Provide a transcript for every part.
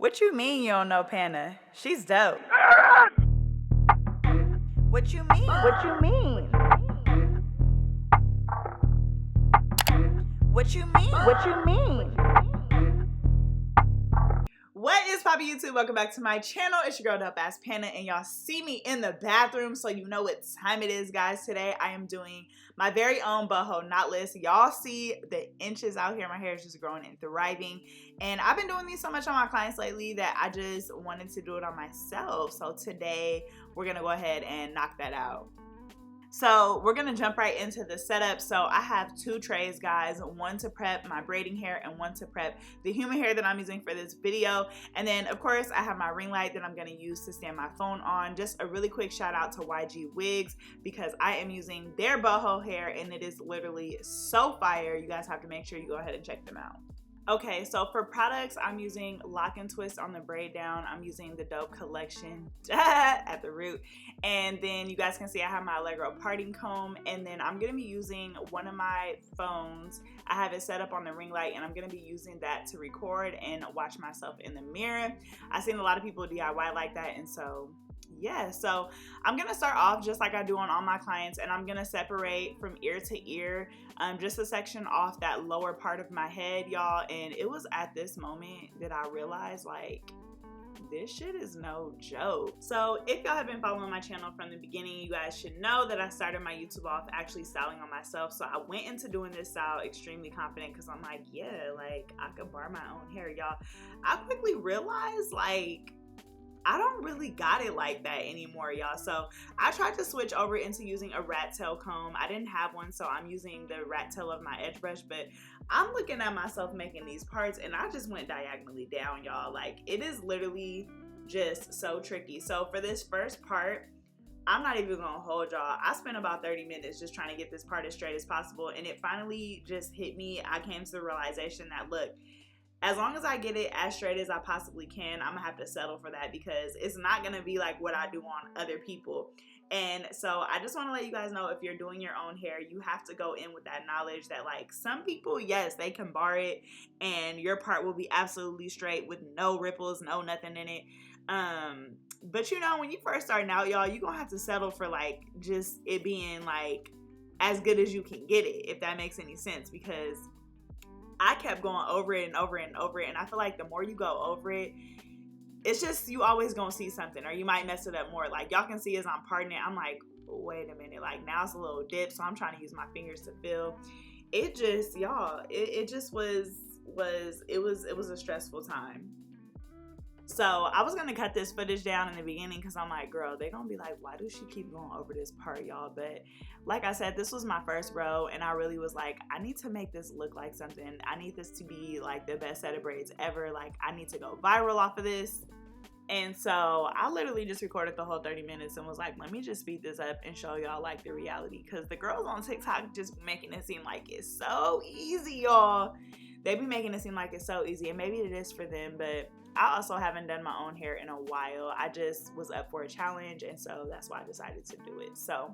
What you mean you don't know Panna? She's dope. What you mean? What you mean? What you mean? What you mean? What is poppin' YouTube? Welcome back to my channel. It's your girl Dopeaxxpana, and y'all see me in the bathroom, so you know what time it is, guys. Today I am doing my very own Boho Knotless. Y'all see the inches out here. My hair is just growing and thriving, and I've been doing these so much on my clients lately that I just wanted to do it on myself. So today we're gonna go ahead and knock that out. So we're gonna jump right into the setup. So I have two trays, guys, one to prep my braiding hair and one to prep the human hair that I'm using for this video. And then of course I have my ring light that I'm gonna use to stand my phone on. Just a really quick shout out to Wigs, because I am using their boho hair and it is literally so fire. You guys have to make sure you go ahead and check them out. Okay, so for products, I'm using Lock and Twist on the braid down. I'm using the Dope collection at the root. And then you guys can see I have my Allegro parting comb. And then I'm going to be using one of my phones. I have it set up on the ring light, and I'm going to be using that to record and watch myself in the mirror. I've seen a lot of people DIY like that, and so yeah, so I'm gonna start off just like I do on all my clients, and I'm gonna separate from ear to ear just a section off that lower part of my head, y'all. And it was at this moment that I realized, like, this shit is no joke. So if y'all have been following my channel from the beginning, you guys should know that I started my YouTube off actually styling on myself. So I went into doing this style extremely confident, because I'm like, yeah, like I could bar my own hair, y'all. I quickly realized, like, I don't really got it like that anymore, y'all. So I tried to switch over into using a rat tail comb. I didn't have one, so I'm using the rat tail of my edge brush. But I'm looking at myself making these parts, and I just went diagonally down, y'all. Like, it is literally just so tricky. So for this first part, I'm not even gonna hold y'all. I spent about 30 minutes just trying to get this part as straight as possible, and it finally just hit me. I came to the realization that, look, as long as I get it as straight as I possibly can, I'm gonna have to settle for that, because it's not gonna be like what I do on other people. And so I just want to let you guys know, if you're doing your own hair, you have to go in with that knowledge that, like, some people, yes, they can bar it and your part will be absolutely straight with no ripples, no nothing in it. But you know, when you first starting out, y'all, you're gonna have to settle for, like, just it being like as good as you can get it, if that makes any sense, because I kept going over it and over it and over it, and I feel like the more you go over it, it's just, you always gonna see something, or you might mess it up more. Like, y'all can see as I'm parting it, I'm like, wait a minute, like, now it's a little dip, so I'm trying to use my fingers to feel. It just, y'all, it just was a stressful time. So I was gonna cut this footage down in the beginning, because I'm like, girl, they gonna be like, why does she keep going over this part, y'all? But like I said, this was my first row, and I really was like, I need to make this look like something. I need this to be like the best set of braids ever. Like, I need to go viral off of this. And so I literally just recorded the whole 30 minutes and was like, let me just speed this up and show y'all, like, the reality, because the girls on TikTok just making it seem like it's so easy, y'all. They be making it seem like it's so easy, and maybe it is for them, but I also haven't done my own hair in a while. I just was up for a challenge, and so that's why I decided to do it. So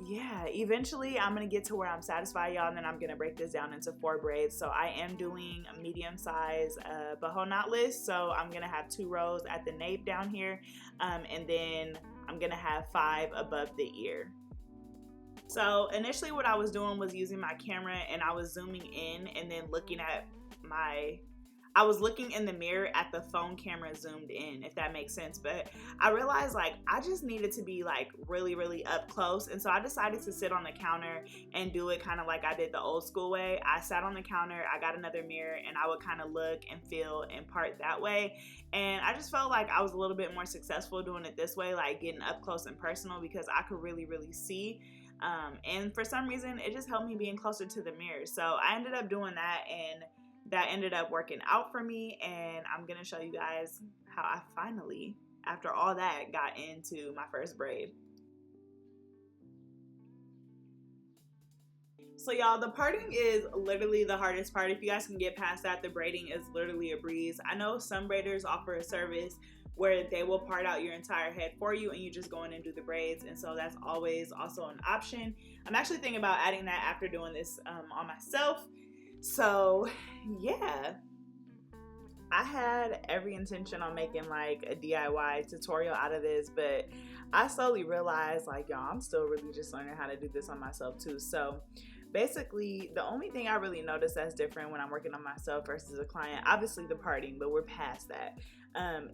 yeah, eventually I'm gonna get to where I'm satisfied, y'all, and then I'm gonna break this down into 4 braids. So I am doing a medium size boho knotless, so I'm gonna have 2 rows at the nape down here, and then I'm gonna have 5 above the ear. So initially what I was doing was using my camera, and I was zooming in and then looking at I was looking in the mirror at the phone camera zoomed in, if that makes sense. But I realized, like, I just needed to be, like, really, really up close. And so I decided to sit on the counter and do it kind of like I did the old school way. I sat on the counter, I got another mirror, and I would kind of look and feel and part that way. And I just felt like I was a little bit more successful doing it this way, like getting up close and personal, because I could really, really see. And for some reason, it just helped me being closer to the mirror. So I ended up doing that, and that ended up working out for me. And I'm gonna show you guys how I finally, after all that, got into my first braid. So y'all, the parting is literally the hardest part. If you guys can get past that, the braiding is literally a breeze. I know some braiders offer a service where they will part out your entire head for you, and you just go in and do the braids, and so that's always also an option. I'm actually thinking about adding that after doing this on myself. So yeah, I had every intention on making like a DIY tutorial out of this, but I slowly realized like, y'all, I'm still really just learning how to do this on myself too. So basically, the only thing I really notice that's different when I'm working on myself versus a client, obviously the parting, but we're past that,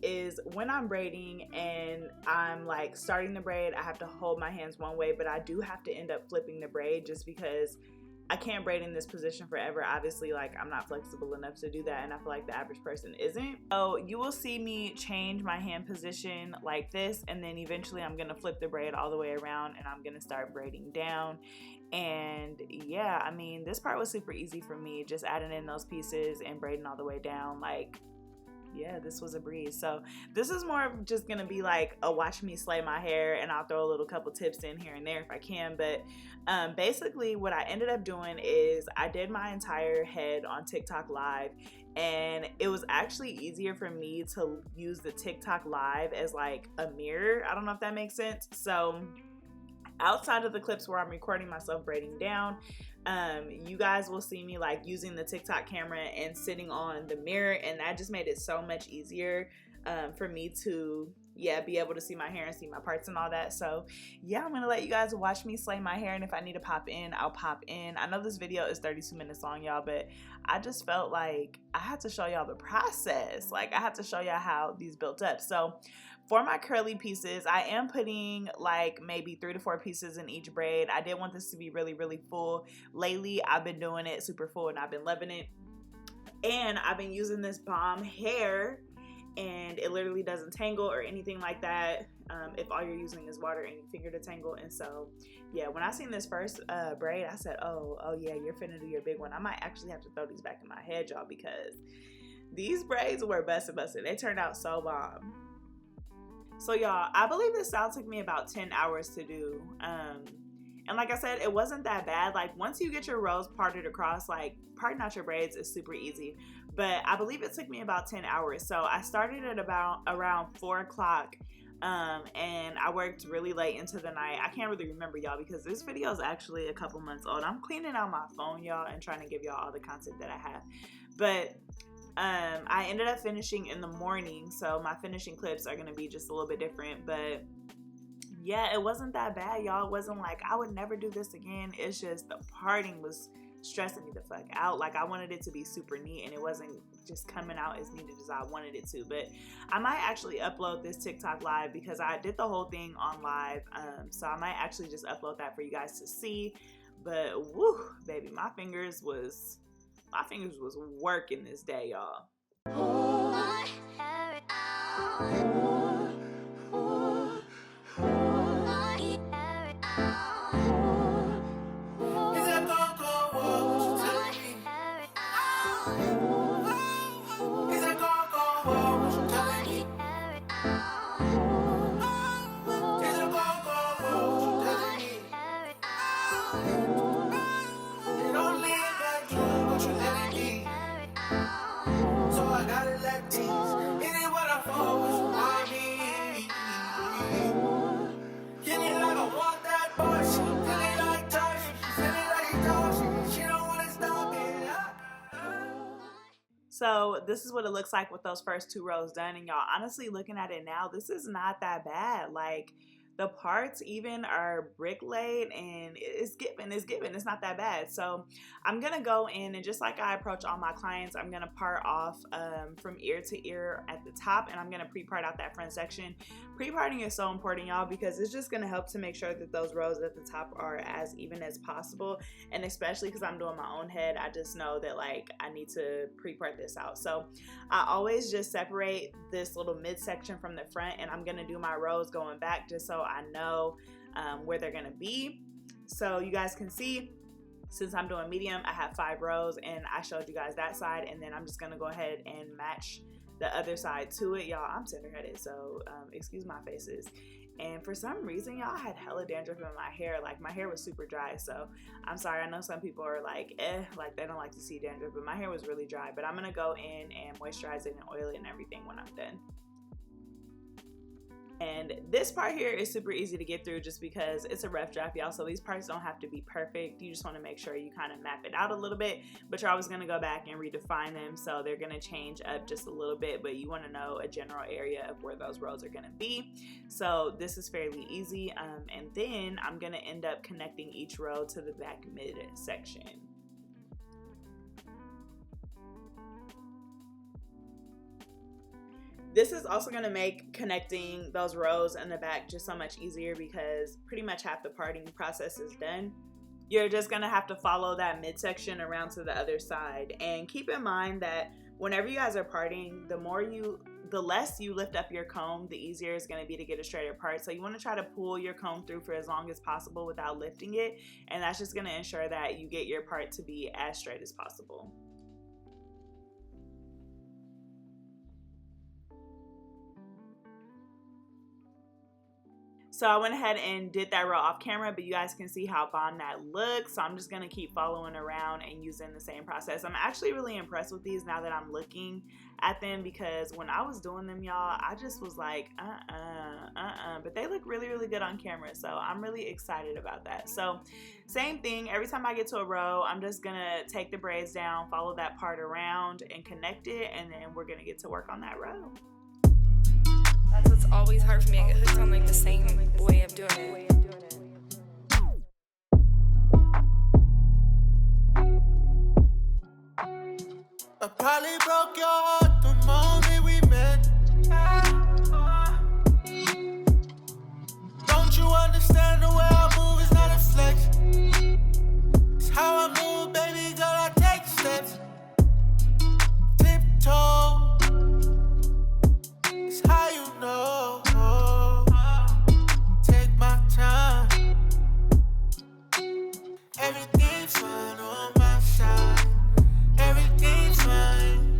is when I'm braiding and I'm like starting the braid, I have to hold my hands one way, but I do have to end up flipping the braid just because I can't braid in this position forever. Obviously, like, I'm not flexible enough to do that, and I feel like the average person isn't. So you will see me change my hand position like this, and then eventually I'm gonna flip the braid all the way around and I'm gonna start braiding down. And yeah, I mean, this part was super easy for me, just adding in those pieces and braiding all the way down. Like, yeah, this was a breeze. So this is more of just gonna be like a watch me slay my hair, and I'll throw a little couple tips in here and there if I can. But basically what I ended up doing is I did my entire head on TikTok live, and it was actually easier for me to use the TikTok live as like a mirror. I don't know if that makes sense. So outside of the clips where I'm recording myself braiding down, you guys will see me like using the TikTok camera and sitting on the mirror, and that just made it so much easier for me to be able to see my hair and see my parts and all that. So yeah, I'm gonna let you guys watch me slay my hair, and if I need to pop in, I'll pop in. I know this video is 32 minutes long, y'all, but I just felt like I had to show y'all the process. Like, I had to show y'all how these built up. So for my curly pieces, I am putting like maybe 3 to 4 pieces in each braid. I did want this to be really, really full. Lately, I've been doing it super full and I've been loving it. And I've been using this bomb hair, and it literally doesn't tangle or anything like that if all you're using is water and your finger to tangle. And so yeah, when I seen this first braid, I said, oh yeah, you're finna do your big one. I might actually have to throw these back in my head, y'all, because these braids were busted. They turned out so bomb. So y'all, I believe this style took me about 10 hours to do. And like I said, it wasn't that bad. Like, once you get your rows parted across, like, parting out your braids is super easy. But I believe it took me about 10 hours. So I started at about around 4 o'clock. And I worked really late into the night. I can't really remember, y'all, because this video is actually a couple months old. I'm cleaning out my phone, y'all, and trying to give y'all all the content that I have. But I ended up finishing in the morning, so my finishing clips are gonna be just a little bit different. But yeah, it wasn't that bad, y'all. It wasn't like I would never do this again. It's just the parting was stressing me the fuck out. Like, I wanted it to be super neat, and it wasn't just coming out as neat as I wanted it to. But I might actually upload this TikTok live because I did the whole thing on live, so I might actually just upload that for you guys to see. But woo, baby, my fingers was working this day, y'all. So this is what it looks like with those first 2 rows done. And y'all, honestly, looking at it now, this is not that bad. Like, the parts even are brick laid, and it's given. It's not that bad. So I'm gonna go in, and just like I approach all my clients, I'm gonna part off from ear to ear at the top, and I'm gonna pre-part out that front section. Pre-parting is so important, y'all, because it's just gonna help to make sure that those rows at the top are as even as possible. And especially because I'm doing my own head, I just know that like I need to pre-part this out. So I always just separate this little midsection from the front, and I'm gonna do my rows going back just so I know where they're gonna be. So you guys can see, since I'm doing medium, I have 5 rows, and I showed you guys that side, and then I'm just gonna go ahead and match the other side to it. Y'all, I'm tender-headed, so excuse my faces. And for some reason, y'all, I had hella dandruff in my hair. Like, my hair was super dry, so I'm sorry. I know some people are like, like they don't like to see dandruff, but my hair was really dry. But I'm gonna go in and moisturize it and oil it and everything when I'm done. And this part here is super easy to get through just because it's a rough draft, y'all. So these parts don't have to be perfect. You just want to make sure you kind of map it out a little bit, but you're always going to go back and redefine them. So they're going to change up just a little bit, but you want to know a general area of where those rows are going to be. So this is fairly easy. And then I'm going to end up connecting each row to the back mid section. This is also going to make connecting those rows in the back just so much easier because pretty much half the parting process is done. You're just going to have to follow that midsection around to the other side. And keep in mind that whenever you guys are parting, the less you lift up your comb, the easier it's going to be to get a straighter part. So you want to try to pull your comb through for as long as possible without lifting it. And that's just going to ensure that you get your part to be as straight as possible. So I went ahead and did that row off camera, but you guys can see how bomb that looks. So I'm just gonna keep following around and using the same process. I'm actually really impressed with these now that I'm looking at them, because when I was doing them, y'all, I just was like, but they look really, really good on camera. So I'm really excited about that. So same thing, every time I get to a row, I'm just gonna take the braids down, follow that part around and connect it, and then we're gonna get to work on that row. That's what's always hard for me. I get hooked on like the same way of doing it. I probably broke your heart the moment we met. Don't you understand the way I move is not a flex? It's how I move, baby girl, I take steps. Tiptoe. It's how you know. Take my time. Everything's fine on my side. Everything's fine.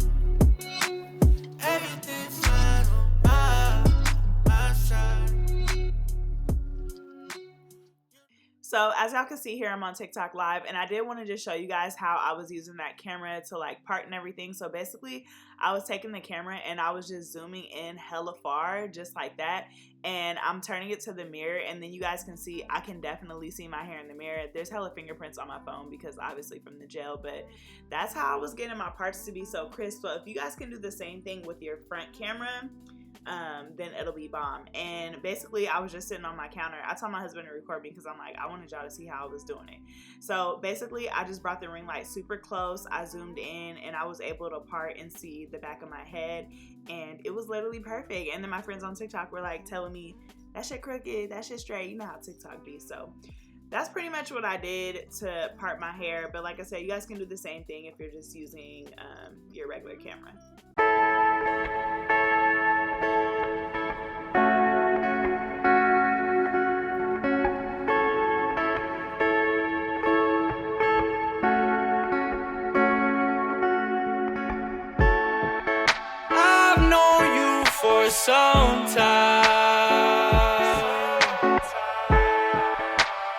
Everything's fine on my side. So as y'all can see here, I'm on TikTok live, and I did want to just show you guys how I was using that camera to like part and everything. So basically I was taking the camera and I was just zooming in hella far, just like that, and I'm turning it to the mirror, and then you guys can see, I can definitely see my hair in the mirror. There's hella fingerprints on my phone because obviously from the gel, but that's how I was getting my parts to be so crisp. So if you guys can do the same thing with your front camera, then it'll be bomb. And basically I was just sitting on my counter. I told my husband to record me because I'm like, I wanted y'all to see how I was doing it. So basically I just brought the ring light super close, I zoomed in, and I was able to part and see the back of my head, and it was literally perfect. And then my friends on TikTok were like telling me, that shit crooked, that shit straight. You know how TikTok be. So that's pretty much what I did to part my hair. But like I said, you guys can do the same thing if you're just using your regular camera. For some time,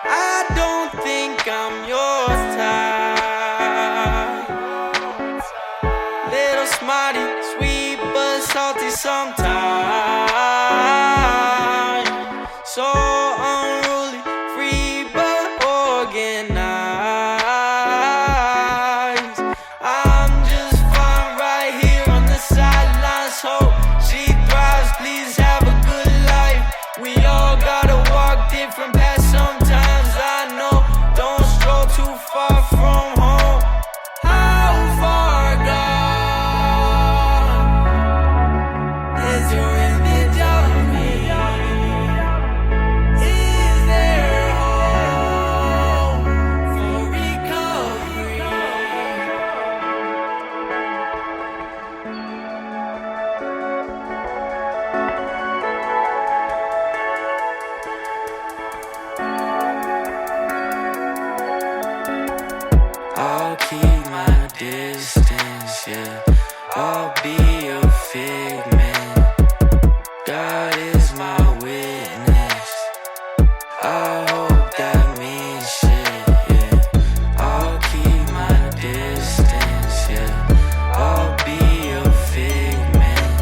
I don't think I'm your type. Little smarty, sweet but salty sometimes. So unruly, free but organized. I'm just fine right here on the sidelines. Hope please have a good life. We all gotta walk different paths sometimes. I know, don't stroll too far from home. How far gone is your image of me? Is there hope for recovery? I'll keep my distance, yeah. I'll be a figment. God is my witness. I hope that means shit, yeah. I'll keep my distance, yeah. I'll be a figment.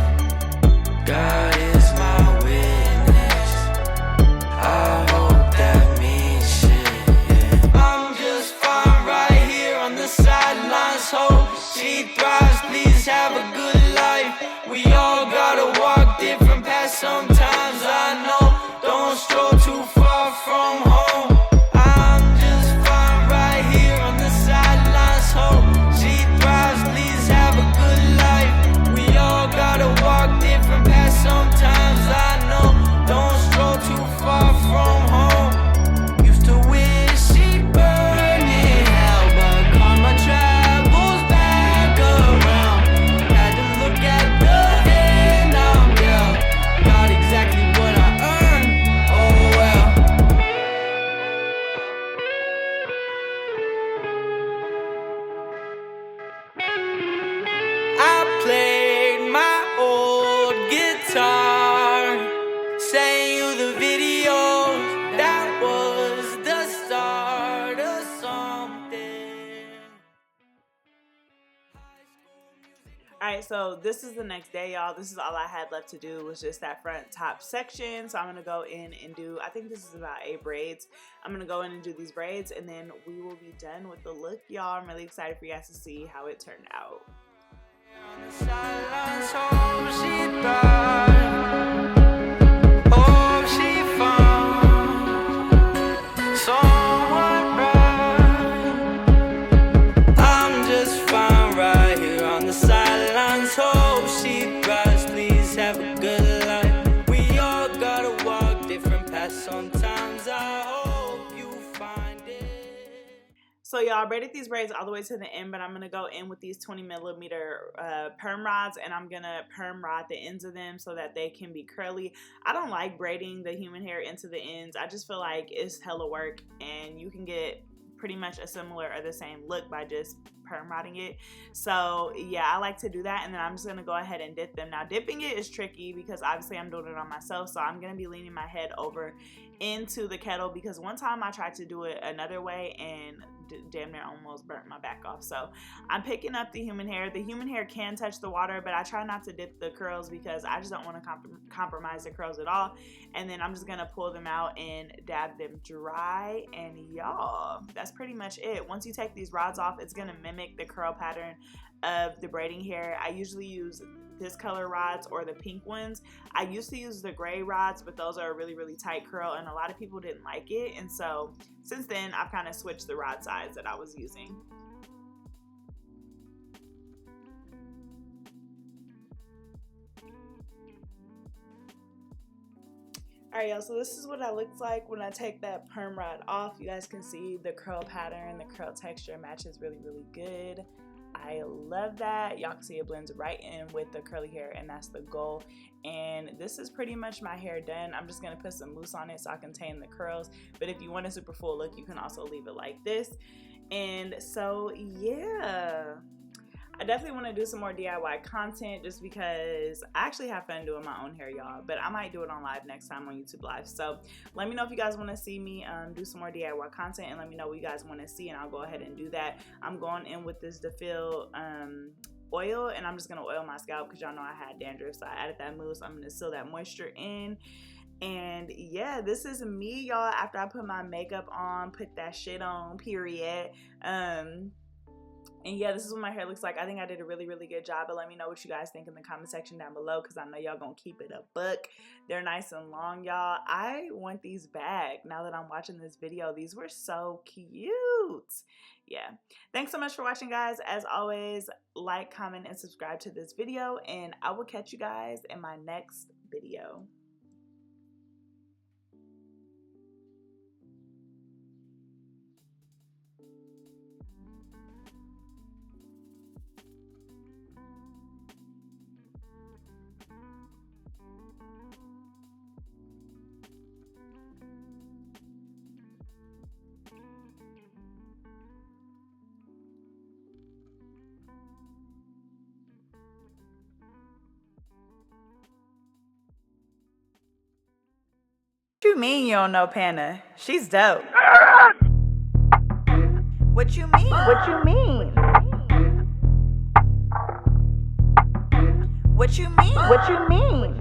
God is my witness. have a good life. We all gotta walk different paths sometimes, I know. Don't stroll too far from home. I'm just fine right here on the sidelines. Hope she thrives, please have a good life. We all gotta walk different paths sometimes, I know. Don't stroll too far from home. Used to wish she'd burn in hell, but karma travels back around. Had to look at the hand I'm dealt. Got exactly what I earned, oh well. I played my old guitar, sang you the videos, that was the start of something. Alright, so this is the next day, y'all. This is all I had left to do, was just that front top section. So I'm gonna go in and do, I think this is about 8 braids. I'm gonna go in and do these braids, and then we will be done with the look, y'all. I'm really excited for you guys to see how it turned out. On the sidelines, hope she thrives. Hope she found someone right. I'm just fine right here on the sidelines. Hope she thrives, please have a good life. We all gotta walk different paths sometimes, I hope you find it. So y'all, braided these braids all the way to the end, but I'm gonna go in with these 20mm perm rods, and I'm gonna perm rod the ends of them so that they can be curly. I don't like braiding the human hair into the ends. I just feel like it's hella work, and you can get pretty much a similar or the same look by just perm rodding it. So yeah, I like to do that, and then I'm just gonna go ahead and dip them. Now dipping it is tricky because obviously I'm doing it on myself, so I'm gonna be leaning my head over into the kettle, because one time I tried to do it another way and damn near almost burnt my back off. So I'm picking up the human hair. The human hair can touch the water, but I try not to dip the curls because I just don't want to compromise the curls at all. And then I'm just gonna pull them out and dab them dry, and y'all, that's pretty much it. Once you take these rods off, it's gonna mimic the curl pattern of the braiding hair. I usually use this color rods or the pink ones. I used to use the gray rods, but those are a really, really tight curl, and a lot of people didn't like it. And so since then, I've kind of switched the rod size that I was using. Alright, y'all, so this is what I look like when I take that perm rod off. You guys can see the curl pattern, the curl texture matches really, really good. I love that. Y'all can see it blends right in with the curly hair, and that's the goal. And this is pretty much my hair done. I'm just gonna put some mousse on it so I can tame the curls, but if you want a super full look, you can also leave it like this. And so yeah, I definitely want to do some more DIY content just because I actually have fun doing my own hair, y'all. But I might do it on live next time on YouTube Live. So let me know if you guys want to see me do some more DIY content, and let me know what you guys want to see, and I'll go ahead and do that. I'm going in with this Dopeaxxpana oil, and I'm just going to oil my scalp because y'all know I had dandruff. So I added that mousse. I'm going to seal that moisture in. And yeah, this is me, y'all, after I put my makeup on, put that shit on, period. And yeah, this is what my hair looks like. I think I did a really, really good job, but let me know what you guys think in the comment section down below, because I know y'all gonna keep it a buck. They're nice and long, y'all. I want these back now that I'm watching this video. These were so cute. Yeah, thanks so much for watching, guys. As always, like, comment, and subscribe to this video, and I will catch you guys in my next video. What you mean you don't know Panna? She's dope. What you mean? What you mean? What you mean? What you mean?